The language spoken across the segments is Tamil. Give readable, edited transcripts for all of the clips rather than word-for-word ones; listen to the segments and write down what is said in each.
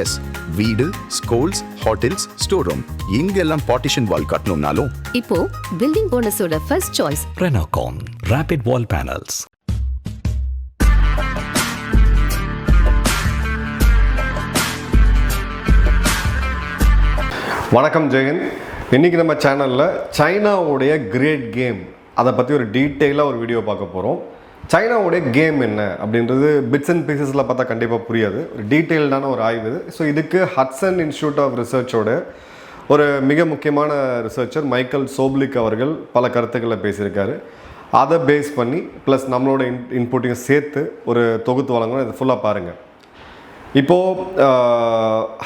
எஸ், வீடு, ஸ்கூல்ஸ், ஹோட்டல்ஸ், ஸ்டோர் ரூம் இங்கெல்லாம் பார்ட்டிஷன் வால் கட்டணும்னாலும் இப்போ பில்டிங் போனஸோட first choice Renocon Rapid Wall Panels. வணக்கம் ஜெயன். இன்றைக்கி நம்ம சேனலில் சைனாவுடைய கிரேட் கேம் அதை பற்றி ஒரு டீட்டெயிலாக ஒரு வீடியோ பார்க்க போகிறோம். சைனாவுடைய கேம் என்ன அப்படின்றது பிட்ஸ் அண்ட் பீசஸில் பார்த்தா கண்டிப்பாக புரியாது. ஒரு டீட்டெயில்டான ஒரு ஆய்வு இது. ஸோ இதுக்கு ஹட்சன் இன்ஸ்டியூட் ஆஃப் ரிசர்ச்சோட ஒரு மிக முக்கியமான ரிசர்ச்சர் மைக்கேல் சோப்லிக் அவர்கள் பல கருத்துக்களை பேசியிருக்காரு. அதை பேஸ் பண்ணி ப்ளஸ் நம்மளோட இன்புட்டையும் சேர்த்து ஒரு தொகுத்து வழங்கணும். இது ஃபுல்லாக பாருங்கள். இப்போது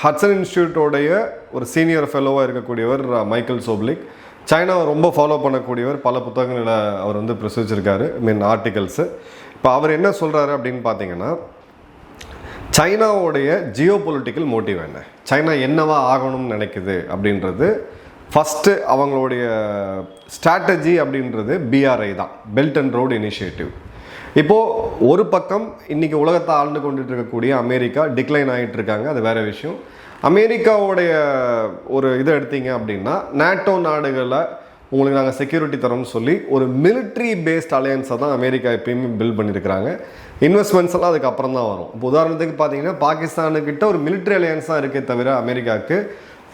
ஹட்சன் இன்ஸ்டியூட்டோடைய ஒரு சீனியர் ஃபெலோவாக இருக்கக்கூடியவர் மைக்கேல் சோப்லிக். சைனாவை ரொம்ப ஃபாலோ பண்ணக்கூடியவர். பல புத்தகங்களில் அவர் வந்து பிரசுரிச்சிருக்காரு, ஆர்டிகல்ஸு. இப்போ அவர் என்ன சொல்கிறாரு அப்படின்னு பார்த்தீங்கன்னா, சைனாவுடைய ஜியோ பொலிட்டிக்கல் மோட்டிவ் என்ன, சைனா என்னவா ஆகணும்னு நினைக்குது அப்படின்றது ஃபஸ்ட்டு அவங்களுடைய ஸ்ட்ராட்டஜி அப்படின்றது பிஆர்ஐ தான், பெல்ட் அண்ட் ரோடு இனிஷியேட்டிவ். இப்போது ஒரு பக்கம் இன்றைக்கி உலகத்தை ஆழ்ந்து கொண்டுட்டு இருக்கக்கூடிய அமெரிக்கா டிக்ளைன் ஆகிட்டு இருக்காங்க, அது வேறு விஷயம். அமெரிக்காவுடைய ஒரு இதை எடுத்தீங்க அப்படின்னா, நேட்டோ நாடுகளை உங்களுக்கு நாங்கள் செக்யூரிட்டி தரோம்னு சொல்லி ஒரு மிலிட்ரி பேஸ்ட் அலையன்ஸை தான் அமெரிக்கா எப்பயுமே பில்ட் பண்ணியிருக்கிறாங்க. இன்வெஸ்ட்மெண்ட்ஸ் எல்லாம் அதுக்கப்புறம் தான் வரும். இப்போ உதாரணத்துக்கு பார்த்தீங்கன்னா, பாகிஸ்தானுக்கிட்ட ஒரு மிலிட்ரி அலையன்ஸ் தான் இருக்கே தவிர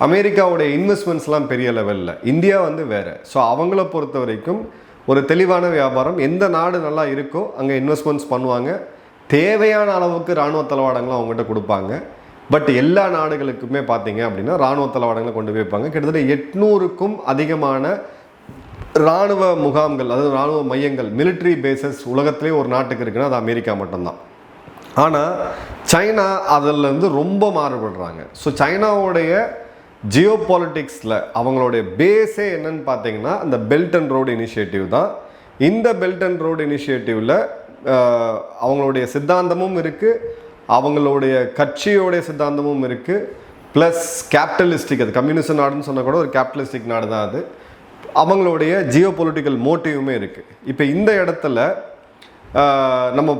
அமெரிக்காவுடைய இன்வெஸ்ட்மெண்ட்ஸ்லாம் பெரிய லெவலில். இந்தியா வந்து வேறு. ஸோ அவங்கள பொறுத்த வரைக்கும் ஒரு தெளிவான வியாபாரம், எந்த நாடு நல்லா இருக்கோ அங்கே இன்வெஸ்ட்மெண்ட்ஸ் பண்ணுவாங்க. தேவையான அளவுக்கு இராணுவ தளவாடங்களும் அவங்ககிட்ட கொடுப்பாங்க. பட் எல்லா நாடுகளுக்குமே பார்த்தீங்க அப்படின்னா இராணுவ தளவாடங்களை கொண்டு போய் வைப்பாங்க. கிட்டத்தட்ட 800க்கும் அதிகமான இராணுவ முகாம்கள், அதாவது இராணுவ மையங்கள், மிலிட்ரி பேசஸ் உலகத்திலே ஒரு நாட்டுக்கு இருக்குன்னா அது அமெரிக்கா மட்டும்தான். ஆனால் சைனா அதில் வந்து ரொம்ப மாறுபடுறாங்க. ஸோ சைனாவுடைய ஜியோ பாலிட்டிக்ஸில் அவங்களுடைய பேஸே என்னன்னு பார்த்தீங்கன்னா அந்த பெல்ட் அண்ட் ரோடு இனிஷியேட்டிவ் தான். இந்த பெல்ட் அண்ட் ரோடு இனிஷியேட்டிவில் அவங்களுடைய சித்தாந்தமும் இருக்குது, அவங்களுடைய கட்சியோடைய சித்தாந்தமும் இருக்குது. ப்ளஸ் கேபிட்டலிஸ்டிக், அது கம்யூனிஸ்ட் நாடுன்னு சொன்னால் கூட ஒரு கேபிட்டலிஸ்டிக் நாடு தான் அது. அவங்களுடைய ஜியோ பொலிட்டிக்கல் மோட்டிவுமே இருக்குது. இப்போ இந்த இடத்துல நம்ம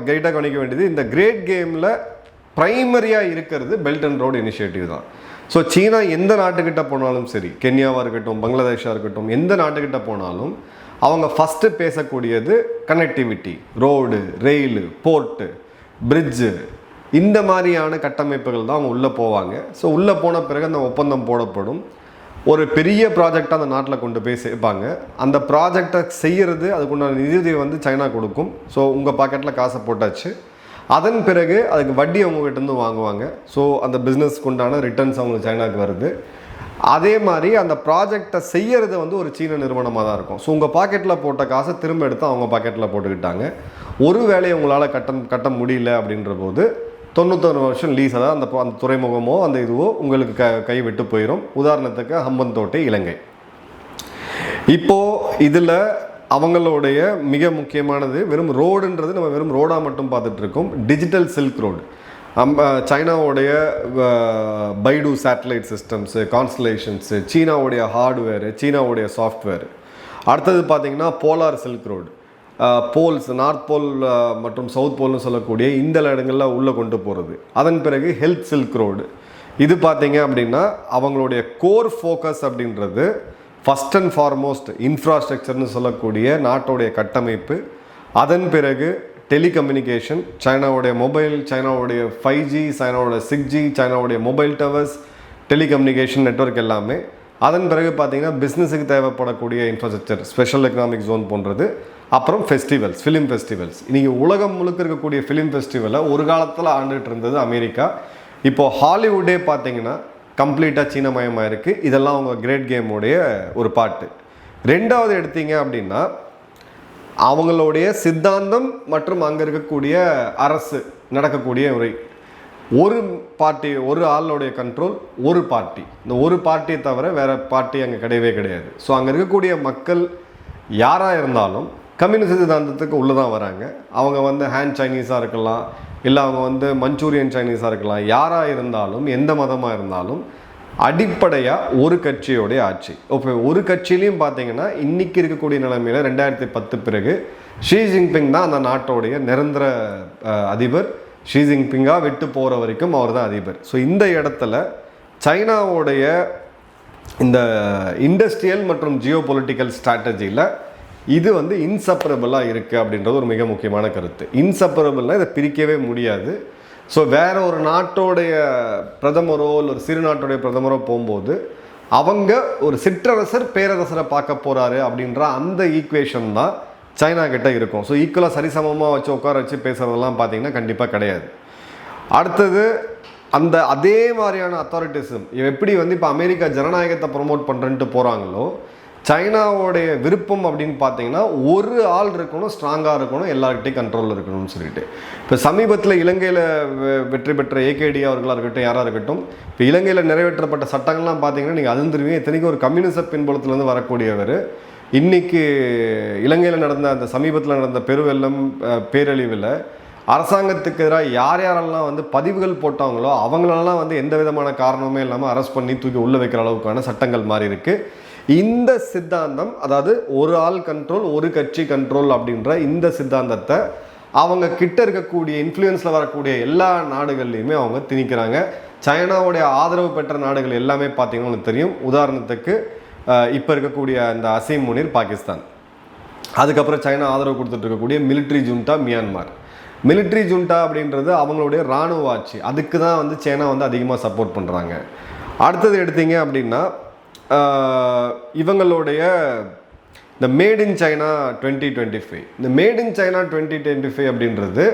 கைட்டாக கவனிக்க வேண்டியது, இந்த கிரேட் கேமில் ப்ரைமரியாக இருக்கிறது பெல்ட் அண்ட் ரோடு இனிஷியேட்டிவ் தான். ஸோ சீனா எந்த நாட்டுக்கிட்ட போனாலும் சரி, கென்யாவாக இருக்கட்டும், பங்களாதேஷாக இருக்கட்டும், எந்த நாட்டுக்கிட்ட போனாலும் அவங்க ஃபஸ்ட்டு பேசக்கூடியது connectivity, road, rail, port, bridge, இந்த மாதிரியான கட்டமைப்புகள் தான் அவங்க உள்ளே போவாங்க. ஸோ உள்ளே போன பிறகு அந்த ஒப்பந்தம் போடப்படும். ஒரு பெரிய ப்ராஜெக்டாக அந்த நாட்டில் கொண்டு போய் சேர்ப்பாங்க. அந்த ப்ராஜெக்டை செய்கிறது, அதுக்குண்டான நிதியுதவி வந்து சைனா கொடுக்கும். ஸோ உங்கள் பாக்கெட்டில் காசை போட்டாச்சு. அதன் பிறகு அதுக்கு வட்டி அவங்ககிட்டருந்து வாங்குவாங்க. ஸோ அந்த பிஸ்னஸ்க்கு உண்டான ரிட்டர்ன்ஸ் அவங்களுக்கு சைனாவுக்கு வருது. அதே மாதிரி அந்த ப்ராஜெக்டை செய்கிறது வந்து ஒரு சீன நிறுவனமாக தான் இருக்கும். ஸோ உங்கள் பாக்கெட்டில் போட்ட காசை திரும்ப எடுத்து அவங்க பாக்கெட்டில் போட்டுக்கிட்டாங்க. ஒரு வேலையை உங்களால் கட்ட முடியல அப்படின்ற போது 91 வருஷம் லீஸ், அதாவது அந்த துறைமுகமோ அந்த இதுவோ உங்களுக்கு கைவிட்டு போயிடும். உதாரணத்துக்கு ஹம்பந்தோட்டை, இலங்கை. இப்போது இதில் அவங்களுடைய மிக முக்கியமானது வெறும் ரோடுன்றது நம்ம வெறும் ரோடாக மட்டும் பார்த்துட்டு இருக்கோம். டிஜிட்டல் சில்க் ரோடு, சைனாவுடைய பைடு சேட்டலைட் சிஸ்டம்ஸு, கான்ஸ்டலேஷன்ஸு, சீனாவுடைய ஹார்ட்வேரு, சீனாவுடைய சாஃப்ட்வேர். அடுத்தது பார்த்திங்கன்னா polar silk road, poles, north pole மற்றும் சவுத் போல்னு சொல்லக்கூடிய இந்த இடங்களில் உள்ளே கொண்டு போகிறது. அதன் பிறகு ஹெல்த் சில்க் ரோடு. இது பார்த்திங்க அப்படின்னா அவங்களுடைய கோர் ஃபோக்கஸ் அப்படின்றது ஃபஸ்ட் அண்ட் ஃபார்மோஸ்ட் இன்ஃப்ராஸ்ட்ரக்சர்னு சொல்லக்கூடிய நாட்டோடைய கட்டமைப்பு. அதன் பிறகு டெலிகம்யூனிகேஷன், சைனாவுடைய மொபைல், சைனாவுடைய 5G, சைனாவோட 6G, சைனாவுடைய மொபைல் டவர்ஸ், டெலிகம்யூனிகேஷன் நெட்வொர்க் எல்லாமே. அதன் பிறகு பார்த்திங்கன்னா பிஸ்னஸுக்கு தேவைப்படக்கூடிய இன்ஃப்ராஸ்ட்ரக்சர், ஸ்பெஷல் எக்கனாமிக் ஜோன் போன்றது. அப்புறம் ஃபெஸ்டிவல்ஸ், ஃபிலிம் ஃபெஸ்டிவல்ஸ். இன்றைக்கி உலகம் முழுக்க இருக்கக்கூடிய ஃபிலிம் ஃபெஸ்டிவலை ஒரு காலத்தில் ஆண்டுகிட்டு இருந்தது அமெரிக்கா. இப்போது ஹாலிவுட்டே பார்த்திங்கன்னா கம்ப்ளீட்டாக சீனமயமாக இருக்குது. இதெல்லாம் அவங்க கிரேட் கேமுடைய ஒரு பாட்டு. ரெண்டாவது எடுத்தீங்க அப்படின்னா அவங்களுடைய சித்தாந்தம் மற்றும் அங்கே இருக்கக்கூடிய அரசு நடக்கக்கூடிய முறை. ஒரு பார்ட்டி, ஒரு ஆளுடைய கண்ட்ரோல், ஒரு பார்ட்டி. இந்த ஒரு பார்ட்டியை தவிர வேறு பார்ட்டி அங்கே கிடையவே கிடையாது. ஸோ அங்கே இருக்கக்கூடிய மக்கள் யாராக இருந்தாலும் கம்யூனிஸ்ட் சித்தாந்தத்துக்கு உள்ளே தான் வராங்க. அவங்க வந்து ஹேண்ட் சைனீஸாக இருக்கலாம், இல்லை அவங்க வந்து மஞ்சூரியன் சைனீஸாக இருக்கலாம். யாராக இருந்தாலும், எந்த மதமாக இருந்தாலும் அடிப்படையாக ஒரு கட்சியோடைய ஆட்சி. ஓகே, ஒரு கட்சியிலையும் பார்த்தீங்கன்னா இன்றைக்கி இருக்கக்கூடிய நிலைமையில் 2010 பிறகு ஷி ஜின்பிங் தான் அந்த நாட்டோடைய நிரந்தர அதிபர். ஷி ஜின்பிங்காக விட்டு போகிற வரைக்கும் அவர் தான் அதிபர். ஸோ இந்த இடத்துல சைனாவுடைய இந்த இண்டஸ்ட்ரியல் மற்றும் ஜியோ பொலிட்டிக்கல் ஸ்ட்ராட்டஜியில் இது வந்து இன்சப்பரபிளாக இருக்குது அப்படின்றது ஒரு மிக முக்கியமான கருத்து. இன்சப்பரபிள்னால் இதை பிரிக்கவே முடியாது. ஸோ வேற ஒரு நாட்டோடைய பிரதமரோ இல்லை ஒரு சிறு நாட்டுடைய பிரதமரோ போகும்போது அவங்க ஒரு சிற்றரசர் பேரரசரை பார்க்க போகிறாரு அப்படின்ற அந்த ஈக்குவேஷன் தான் சைனா கிட்ட இருக்கும். ஸோ ஈக்குவலாக சரிசமமாக வச்சு உட்கார வச்சு பேசுகிறதெல்லாம் பார்த்தீங்கன்னா கண்டிப்பாக கிடையாது. அடுத்தது அந்த அதே மாதிரியான அத்தாரிட்டிசம் எப்படி வந்து இப்போ அமெரிக்கா ஜனநாயகத்தை ப்ரொமோட் பண்ணுறேன்ட்டு போகிறாங்களோ, சைனாவோடைய விருப்பம் அப்படின்னு பார்த்தீங்கன்னா ஒரு ஆள் இருக்கணும், ஸ்ட்ராங்காக இருக்கணும், எல்லார்கிட்டையும் கண்ட்ரோலில் இருக்கணும்னு சொல்லிட்டு. இப்போ சமீபத்தில் இலங்கையில் வெற்றி பெற்ற ஏகேடி அவர்களாக இருக்கட்டும், யாராக இருக்கட்டும், இப்போ இலங்கையில் நிறைவேற்றப்பட்ட சட்டங்கள்லாம் பார்த்தீங்கன்னா நீங்கள் அதிர்ந்துருவீங்க. இத்தனைக்கும் ஒரு கம்யூனிச பின்புலத்துலேருந்து வரக்கூடியவர் இன்னைக்கு இலங்கையில் நடந்த அந்த சமீபத்தில் நடந்த பெருவெள்ளம் பேரழிவில் அரசாங்கத்துக்கு எதிராக யார் யாரெல்லாம் வந்து பதிவுகள் போட்டாங்களோ அவங்களெல்லாம் வந்து எந்த விதமான காரணமே இல்லாமல் அரெஸ்ட் பண்ணி தூக்கி உள்ளே வைக்கிற அளவுக்கான சட்டங்கள் மாறி இருக்கு. இந்த சித்தாந்தம், அதாவது ஒரு ஆள் கண்ட்ரோல் ஒரு கட்சி கண்ட்ரோல் அப்படின்ற இந்த சித்தாந்தத்தை அவங்க கிட்ட இருக்கக்கூடிய இன்ஃப்ளூயன்ஸில் வரக்கூடிய எல்லா நாடுகள்லையுமே அவங்க திணிக்கிறாங்க. சைனாவுடைய ஆதரவு பெற்ற நாடுகள் எல்லாமே பார்த்தீங்கன்னா உங்களுக்கு தெரியும். உதாரணத்துக்கு இப்போ இருக்கக்கூடிய அந்த அசீம் முனீர் பாகிஸ்தான், அதுக்கப்புறம் சைனா ஆதரவு கொடுத்துட்டு இருக்கக்கூடிய மிலிட்ரி ஜுண்டா மியான்மார். மிலிட்ரி ஜுண்டா அப்படின்றது அவங்களுடைய இராணுவ ஆட்சி, அதுக்கு தான் வந்து சைனா வந்து அதிகமாக சப்போர்ட் பண்ணுறாங்க. அடுத்தது எடுத்தீங்க அப்படின்னா இவங்களுடைய இந்த மேட் இன் சைனா 2025, இந்த மேட் இன் சைனா 2025 அப்படின்றது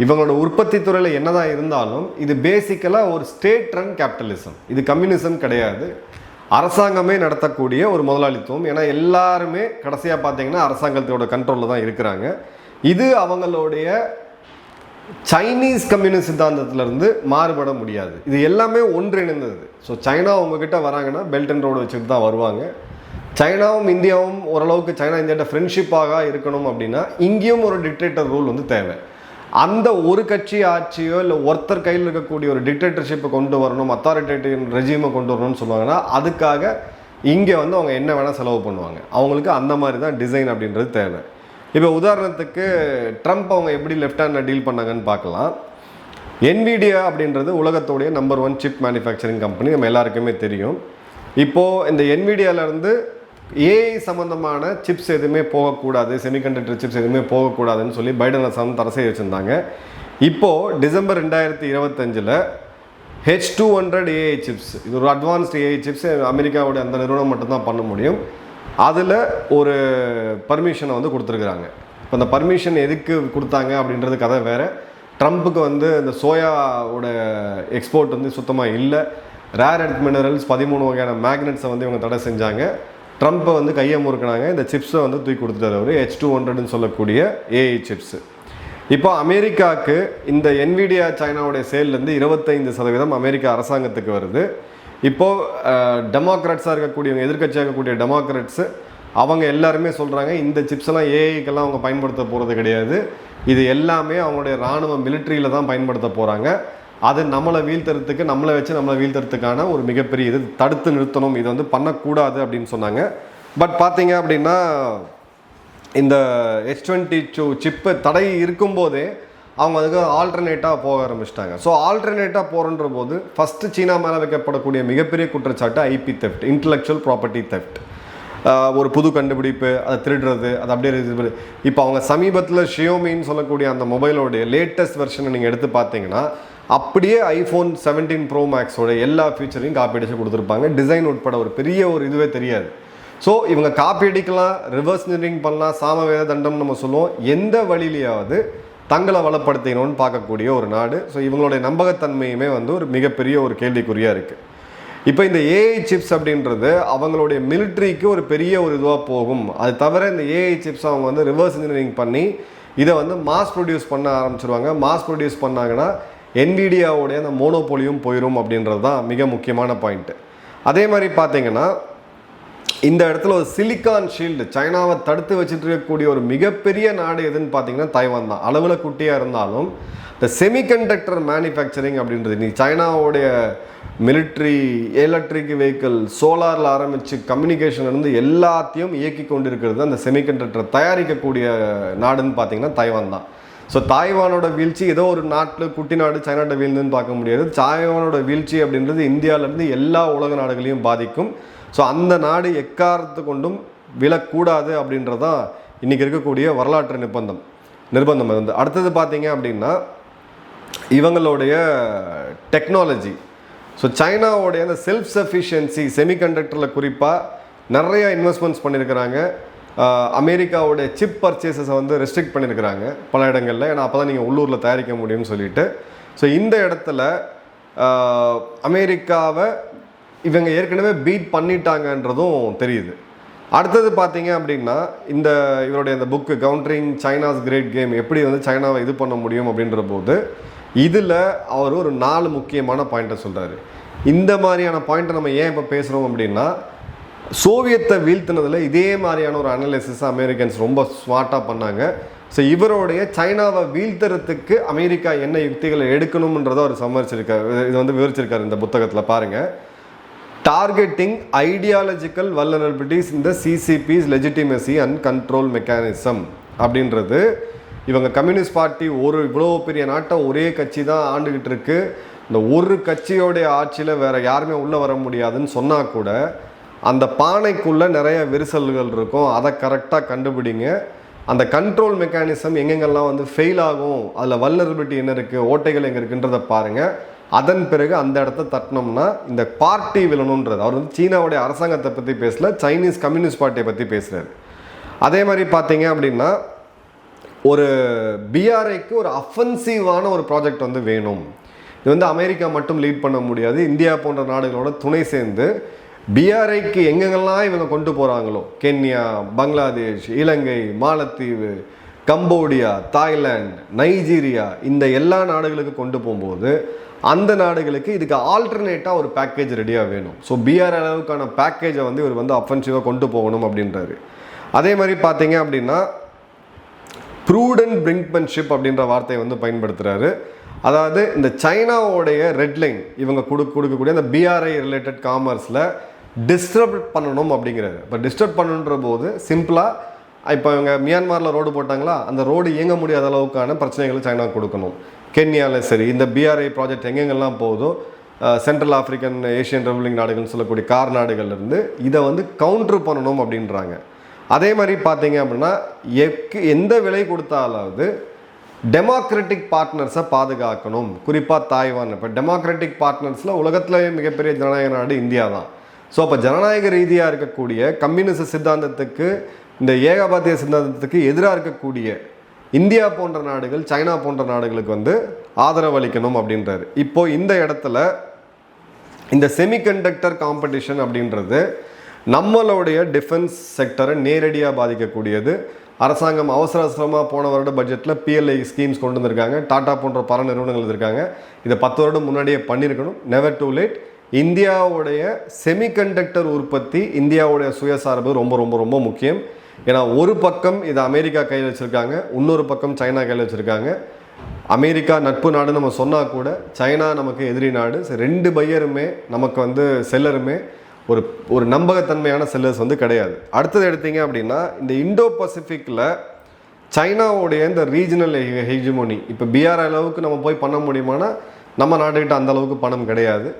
இவங்களோட உற்பத்தி துறையில் என்னதான் இருந்தாலும் இது பேசிக்கலாக ஒரு ஸ்டேட் ரன் கேபிட்டலிசம். இது கம்யூனிசம் கிடையாது, அரசாங்கமே நடத்தக்கூடிய ஒரு முதலாளித்துவம். ஏன்னா எல்லாருமே கடைசியாக பார்த்தீங்கன்னா அரசாங்கத்தோட கண்ட்ரோலில் தான் இருக்கிறாங்க. இது அவங்களுடைய சைனீஸ் கம்யூனிஸ்ட் சித்தாந்தத்திலிருந்து மாறுபட முடியாது. இது எல்லாமே ஒன்றிணைந்தது. ஸோ சைனா உங்ககிட்ட வராங்கன்னா பெல்ட் அண்ட் ரோடு வச்சுட்டு தான் வருவாங்க. சைனாவும் இந்தியாவும் ஓரளவுக்கு சைனா இந்தியாட்ட ஃப்ரெண்ட்ஷிப்பாக இருக்கணும் அப்படின்னா இங்கேயும் ஒரு டிக்டேட்டர் ரூல் வந்து தேவை. அந்த ஒரு கட்சி ஆட்சியோ இல்லை ஒருத்தர் கையில் இருக்கக்கூடிய ஒரு டிக்டேட்டர்ஷிப்பை கொண்டு வரணும், அத்தாரிட்டேட்டிவ் ரெஜிமை கொண்டு வரணும்னு சொல்லுவாங்கன்னா அதுக்காக இங்கே வந்து அவங்க என்ன வேணால் செலவு பண்ணுவாங்க. அவங்களுக்கு அந்த மாதிரி தான் டிசைன் அப்படின்றது தேவை. இப்போ உதாரணத்துக்கு ட்ரம்ப் அவங்க எப்படி லெஃப்ட் ஹேண்டில் டீல் பண்ணாங்கன்னு பார்க்கலாம். என்விடியா அப்படின்றது உலகத்தோடைய நம்பர் 1 சிப் மேனுஃபேக்சரிங் கம்பெனி, நம்ம எல்லாருக்குமே தெரியும். இப்போது இந்த என்விடியாவிலேருந்து ஏஐ சம்மந்தமான சிப்ஸ் எதுவுமே போகக்கூடாது, செமிகண்டக்டர் சிப்ஸ் எதுவுமே போகக்கூடாதுன்னு சொல்லி பைடன் அரசாங்கம் தடை செய்ய வச்சுருந்தாங்க. இப்போது டிசம்பர் 2025 H200 ஏஐ சிப்ஸ், இது ஒரு அட்வான்ஸ்டு ஏஐ சிப்ஸ், அமெரிக்காவுடைய அந்த நிறுவனம் மட்டும்தான் பண்ண முடியும். அதில் ஒரு பர்மிஷனை வந்து கொடுத்துருக்குறாங்க. இப்போ அந்த பர்மிஷன் எதுக்கு கொடுத்தாங்க அப்படின்றது கதை வேறு. ட்ரம்ப்புக்கு வந்து இந்த சோயாவோட எக்ஸ்போர்ட் வந்து சுத்தமாக இல்லை. ரேர் எர்த் மினரல்ஸ் 13 வகையான மேக்னெட்ஸை வந்து இவங்க தடை செஞ்சாங்க. ட்ரம்ப்பை வந்து கையை முறுக்கினாங்க. இந்த சிப்ஸை வந்து தூக்கி கொடுத்துட்டார் அவர், H200ன்னு சொல்லக்கூடிய ஏஐ சிப்ஸு. இப்போ அமெரிக்காவுக்கு இந்த என்விடியா சைனாவுடைய சேல்லேருந்து 25% அமெரிக்கா அரசாங்கத்துக்கு வருது. இப்போது டெமோக்ராட்ஸாக இருக்கக்கூடியவங்க, எதிர்கட்சியாக இருக்கக்கூடிய டெமோக்ராட்ஸு அவங்க எல்லாருமே சொல்கிறாங்க இந்த சிப்ஸ்லாம் ஏஐக்கெல்லாம் அவங்க பயன்படுத்த போகிறது கிடையாது, இது எல்லாமே அவங்களுடைய இராணுவ மிலிட்ரியில் தான் பயன்படுத்த போகிறாங்க. அது நம்மளை வீழ்த்துறதுக்கான ஒரு மிகப்பெரிய இது, தடுத்து நிறுத்தணும், இதை வந்து பண்ணக்கூடாது அப்படின்னு சொன்னாங்க. பட் பார்த்தீங்க அப்படின்னா இந்த H22 சிப்பு தடை இருக்கும்போதே அவங்க அதுக்கு ஆல்டர்னேட்டாக போக ஆரம்பிச்சிட்டாங்க. ஸோ ஆல்டர்னேட்டாக போகிறன்ற போது ஃபஸ்ட்டு சீனா மேலே வைக்கப்படக்கூடிய மிகப்பெரிய குற்றச்சாட்டு IP theft, intellectual property theft. ஒரு புது கண்டுபிடிப்பு, அதை திருடுறது, அது அப்படியே. இப்போ அவங்க சமீபத்தில் ஷியோமின்னு சொல்லக்கூடிய அந்த மொபைலோடைய லேட்டஸ்ட் வெர்ஷனை நீங்கள் எடுத்து பார்த்தீங்கன்னா அப்படியே iPhone 17 Pro Maxோட எல்லா ஃபீச்சரையும் காப்பி அடித்து கொடுத்துருப்பாங்க. டிசைன் உட்பட ஒரு பெரிய ஒரு இதுவே தெரியாது. ஸோ இவங்க காப்பி அடிக்கலாம், ரிவர்ஸ் இன்ஜினியரிங் பண்ணலாம், சாமவேத தண்டம் நம்ம சொல்லுவோம். எந்த வழியிலையாவது தங்களை வளப்படுத்திக்கணும்னு பார்க்கக்கூடிய ஒரு நாடு. ஸோ இவங்களுடைய நம்பகத்தன்மையுமே வந்து ஒரு மிகப்பெரிய ஒரு கேள்விக்குறியாக இருக்குது. இப்போ இந்த ஏஐ சிப்ஸ் அப்படின்றது அவங்களுடைய மிலிட்ரிக்கு ஒரு பெரிய ஒரு இதுவாக போகும். அது தவிர இந்த ஏஐ சிப்ஸ் அவங்க வந்து ரிவர்ஸ் இன்ஜினியரிங் பண்ணி இதை வந்து மாஸ் ப்ரொடியூஸ் பண்ண ஆரம்பிச்சிருவாங்க. மாஸ் ப்ரொடியூஸ் பண்ணாங்கன்னா என்விடியாவுடைய அந்த மோனோபோலியும் போயிடும் அப்படின்றது தான் மிக முக்கியமான பாயிண்ட்டு. அதே மாதிரி பார்த்தீங்கன்னா இந்த இடத்துல ஒரு சிலிக்கான் ஷீல்டு, சைனாவை தடுத்து வச்சுட்டு இருக்கக்கூடிய ஒரு மிகப்பெரிய நாடு எதுன்னு பார்த்தீங்கன்னா தைவான் தான். அளவில் குட்டியாக இருந்தாலும் இந்த செமிகண்டக்டர் மேனுஃபேக்சரிங் அப்படின்றது நீ சைனாவுடைய மிலிட்ரி, எலக்ட்ரிக் வெஹிக்கிள், சோலாரில் ஆரம்பித்து கம்யூனிகேஷன்லேருந்து எல்லாத்தையும் இயக்கி கொண்டு இருக்கிறது அந்த செமிகண்டக்டர் தயாரிக்கக்கூடிய நாடுன்னு பார்த்தீங்கன்னா தைவான் தான். ஸோ தாய்வானோட வீழ்ச்சி ஏதோ ஒரு நாட்டில் குட்டி நாடு சைனாட்ட வீழ்ந்துன்னு பார்க்க முடியாது. தாய்வானோட வீழ்ச்சி அப்படின்றது இந்தியாவிலேருந்து எல்லா உலக நாடுகளையும் பாதிக்கும். ஸோ அந்த நாடு எக்காரத்து கொண்டும் விழக்கூடாது அப்படின்றதான் இன்றைக்கி இருக்கக்கூடிய வரலாற்று நிர்பந்தம் வந்து. அடுத்தது பார்த்தீங்க அப்படின்னா இவங்களுடைய டெக்னாலஜி. ஸோ சைனாவோடைய அந்த செல்ஃப் சஃபிஷியன்சி செமிகண்டக்டரில் குறிப்பாக நிறைய இன்வெஸ்ட்மெண்ட்ஸ் பண்ணியிருக்கிறாங்க. அமெரிக்காவுடைய சிப் பர்ச்சேஸஸை வந்து ரெஸ்ட்ரிக்ட் பண்ணியிருக்கிறாங்க பல இடங்களில். ஏன்னா அப்போ தான் நீங்கள் உள்ளூரில் தயாரிக்க முடியும்னு சொல்லிட்டு. ஸோ இந்த இடத்துல அமெரிக்காவை இவங்க ஏற்கனவே பீட் பண்ணிட்டாங்கன்றதும் தெரியுது. அடுத்தது பார்த்தீங்க அப்படின்னா இவருடைய இந்த book countering China's great game, எப்படி வந்து சைனாவை இது பண்ண முடியும் அப்படின்ற போது இதில் அவர் ஒரு 4 முக்கியமான பாயிண்ட்டை சொல்கிறாரு. இந்த மாதிரியான பாயிண்ட்டை நம்ம ஏன் இப்போ பேசுகிறோம் அப்படின்னா, சோவியத்தை வீழ்த்தினதில் இதே மாதிரியான ஒரு அனலிசிஸ் அமெரிக்கன்ஸ் ரொம்ப ஸ்மார்ட்டாக பண்ணாங்க. ஸோ இவருடைய சைனாவை வீழ்த்துறதுக்கு அமெரிக்கா என்ன யுக்திகளை எடுக்கணும்ன்றதை அவர் சம்மரிச்சிருக்காரு. இது வந்து விவரிச்சிருக்காரு இந்த புத்தகத்தில் பாருங்கள். டார்கெட்டிங் ஐடியாலஜிக்கல் வல்னரபிலிட்டிஸ் இந்த சிசிபிஸ் லெஜிட்டிமசி அண்ட் கண்ட்ரோல் மெக்கானிசம் அப்படின்றது, இவங்க கம்யூனிஸ்ட் பார்ட்டி இவ்வளோ பெரிய நாட்டை ஒரே கட்சி தான் ஆண்டுகிட்டு இருக்கு, இந்த ஒரு கட்சியோடைய ஆட்சியில் வேறு யாருமே உள்ளே வர முடியாதுன்னு சொன்னால் கூட அந்த பானைக்குள்ளே நிறைய விரிசல்கள் இருக்கும், அதை கரெக்டாக கண்டுபிடிங்க. அந்த கண்ட்ரோல் மெக்கானிசம் எங்கெங்கெல்லாம் வந்து ஃபெயில் ஆகும், அதில் வல்னரபிலிட்டி என்ன இருக்குது, ஓட்டைகள் எங்கே இருக்குன்றதை பாருங்கள். அதன் பிறகு அந்த இடத்த தட்டினோம்னா இந்த பார்ட்டி விழணுன்றது. அவர் வந்து சீனாவுடைய அரசாங்கத்தை பற்றி பேசல, சைனீஸ் கம்யூனிஸ்ட் பார்ட்டியை பற்றி பேசுகிறார். அதே மாதிரி பார்த்தீங்க அப்படின்னா ஒரு பிஆர்ஐக்கு ஒரு அஃபென்சிவான ஒரு ப்ராஜெக்ட் வந்து வேணும். இது வந்து அமெரிக்கா மட்டும் லீட் பண்ண முடியாது. இந்தியா போன்ற நாடுகளோட துணை சேர்ந்து பிஆர்ஐக்கு எங்கெங்கெல்லாம் இவங்க கொண்டு போகிறாங்களோ, கென்யா, பங்களாதேஷ், இலங்கை, மாலத்தீவு, கம்போடியா, தாய்லாந்து, நைஜீரியா, இந்த எல்லா நாடுகளுக்கு கொண்டு போகும்போது அந்த நாடுகளுக்கு இதுக்கு ஆல்டர்னேட்டாக ஒரு பேக்கேஜ் ரெடியாக வேணும். ஸோ பிஆர் அளவுக்கான பேக்கேஜை வந்து இவர் வந்து அஃபென்சிவாக கொண்டு போகணும் அப்படின்றாரு. அதே மாதிரி பார்த்தீங்க அப்படின்னா ப்ரூடன்ட் பிரிங்க்மன்ஷிப் அப்படின்ற வார்த்தையை வந்து பயன்படுத்துகிறாரு. அதாவது இந்த சைனாவோடைய ரெட் லைன் இவங்க கொடுக்கக்கூடிய அந்த பிஆர்ஐ ரிலேட்டட் காமர்ஸில் டிஸ்டர்ப் பண்ணணும் அப்படிங்கிறாரு. இப்போ டிஸ்டர்ப் பண்ணுன்ற போது சிம்பிளாக இப்போ இவங்க மியான்மரில் ரோடு போட்டாங்களா, அந்த ரோடு இயங்க முடியாத அளவுக்கான பிரச்சனைகளை சைனா கொடுக்கணும். கென்யாவில் சரி, இந்த பிஆர்ஐ ப்ராஜெக்ட் எங்கெங்கெல்லாம் போகுதோ சென்ட்ரல் ஆஃப்ரிக்கன் ஏஷியன் ரிபப்ளிக் நாடுகள்னு சொல்லக்கூடிய கார் நாடுகள்லேருந்து இதை வந்து கவுண்ட்ரு பண்ணணும் அப்படின்றாங்க. அதே மாதிரி பார்த்தீங்க அப்படின்னா எந்த விலை கொடுத்தாலாவது டெமோக்ராட்டிக் பார்ட்னர்ஸை பாதுகாக்கணும். குறிப்பாக தாய்வான். இப்போ டெமோக்ராட்டிக் பார்ட்னர்ஸில் உலகத்திலேயே மிகப்பெரிய ஜனநாயக நாடு இந்தியா தான். ஸோ அப்போ ஜனநாயக ரீதியாக இருக்கக்கூடிய கம்யூனிஸ்ட் சித்தாந்தத்துக்கு, இந்த ஏகாபாத்திய சித்தாந்தத்துக்கு எதிராக இருக்கக்கூடிய இந்தியா போன்ற நாடுகள், சைனா போன்ற நாடுகளுக்கு வந்து ஆதரவு அளிக்கணும் அப்படின்றாரு. இப்போது இந்த இடத்துல இந்த செமிகண்டக்டர் காம்படிஷன் அப்படின்றது நம்மளுடைய டிஃபென்ஸ் செக்டரை நேரடியாக பாதிக்கக்கூடியது. அரசாங்கம் அவசரமாக போன வருட பட்ஜெட்டில் பிஎல்ஐ ஸ்கீம்ஸ் கொண்டு வந்திருக்காங்க. டாடா போன்ற பல நிறுவனங்கள் இருக்காங்க. இதை 10 வருடம் முன்னாடியே பண்ணியிருக்கணும். Never too late. இந்தியாவுடைய செமிகண்டக்டர் உற்பத்தி, இந்தியாவுடைய சுயசார்பு ரொம்ப ரொம்ப ரொம்ப முக்கியம். ஏன்னா ஒரு பக்கம் இதை அமெரிக்கா கையில் வச்சுருக்காங்க, இன்னொரு பக்கம் சைனா கையில் வச்சுருக்காங்க. அமெரிக்கா நட்பு நாடுன்னு நம்ம சொன்னால் கூட சைனா நமக்கு எதிரி நாடு. ரெண்டு பையருமே நமக்கு வந்து செல்லருமே ஒரு நம்பகத்தன்மையான செல்லர்ஸ் வந்து கிடையாது. அடுத்தது எடுத்தீங்க அப்படின்னா இந்த இண்டோ பசிபிக்கில் சைனாவுடைய இந்த ரீஜனல் ஹெஜிமோனி இப்போ பிஆர் அளவுக்கு நம்ம போய் பண்ண முடியுமானா நம்ம நாடுகிட்ட அந்த அளவுக்கு பணம் கிடையாது.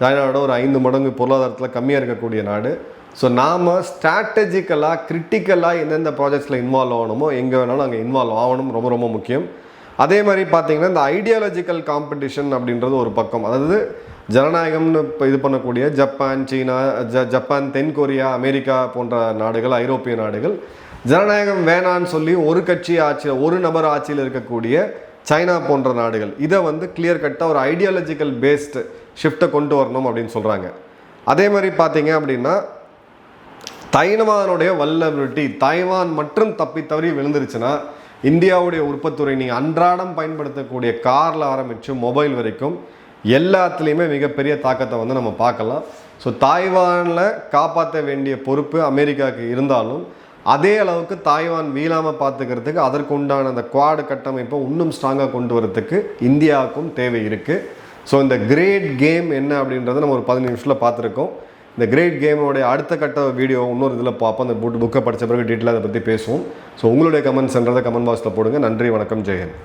சைனாவோட ஒரு 5 மடங்கு பொருளாதாரத்தில் கம்மியாக இருக்கக்கூடிய நாடு. ஸோ நாம் ஸ்ட்ராட்டஜிக்கலாக கிரிட்டிக்கலாக எந்தெந்த ப்ராஜெக்ட்ஸில் இன்வால்வ் ஆகணுமோ எங்கே வேணாலும் அங்கே இன்வால்வ் ஆகணும், ரொம்ப ரொம்ப முக்கியம். அதே மாதிரி பார்த்தீங்கன்னா இந்த ஐடியாலஜிக்கல் காம்படிஷன் அப்படின்றது ஒரு பக்கம். அதாவது ஜனநாயகம்னு இப்போ இது பண்ணக்கூடிய ஜப்பான், சீனா, ஜப்பான், தென்கொரியா, அமெரிக்கா போன்ற நாடுகள், ஐரோப்பிய நாடுகள் ஜனநாயகம் வேணான்னு சொல்லி ஒரு கட்சி ஆட்சியில், ஒரு நபர் ஆட்சியில் இருக்கக்கூடிய சைனா போன்ற நாடுகள் இதை வந்து கிளியர் கட்டாக ஒரு ஐடியாலஜிக்கல் பேஸ்டு ஷிஃப்ட்டை கொண்டு வரணும் அப்படின்னு சொல்கிறாங்க. அதே மாதிரி பார்த்தீங்க அப்படின்னா தைவானுடைய வல்லபிலிட்டி, தைவான் மற்றும் தவறி விழுந்துருச்சுன்னா இந்தியாவுடைய உற்பத்தித்துறை நீங்கள் அன்றாடம் பயன்படுத்தக்கூடிய காரில் ஆரம்பித்து மொபைல் வரைக்கும் எல்லாத்துலேயுமே மிகப்பெரிய தாக்கத்தை வந்து நம்ம பார்க்கலாம். ஸோ தாய்வானில் காப்பாற்ற வேண்டிய பொறுப்பு அமெரிக்காவுக்கு இருந்தாலும் அதே அளவுக்கு தாய்வான் வீழாமல் பார்த்துக்கிறதுக்கு அதற்கு உண்டான அந்த குவாடு கட்டமைப்பை இன்னும் ஸ்ட்ராங்காக கொண்டு வரதுக்கு இந்தியாவுக்கும் தேவை இருக்குது. ஸோ இந்த கிரேட் கேம் என்ன அப்படின்றத நம்ம ஒரு 15 நிமிஷத்தில் பார்த்துருக்கோம். இந்த கிரேட் கேமோடைய அடுத்த கட்ட வீடியோ இன்னொரு இதில் பார்ப்போம். அந்த புக்கை படித்த பிறகு டீட்டெயிலாக அதை பற்றி பேசுவோம். ஸோ உங்களுடைய கமெண்ட்ஸ்ன்றதை கமெண்ட் பாக்ஸில் போடுங்க. நன்றி, வணக்கம், ஜெயஹிந்த்.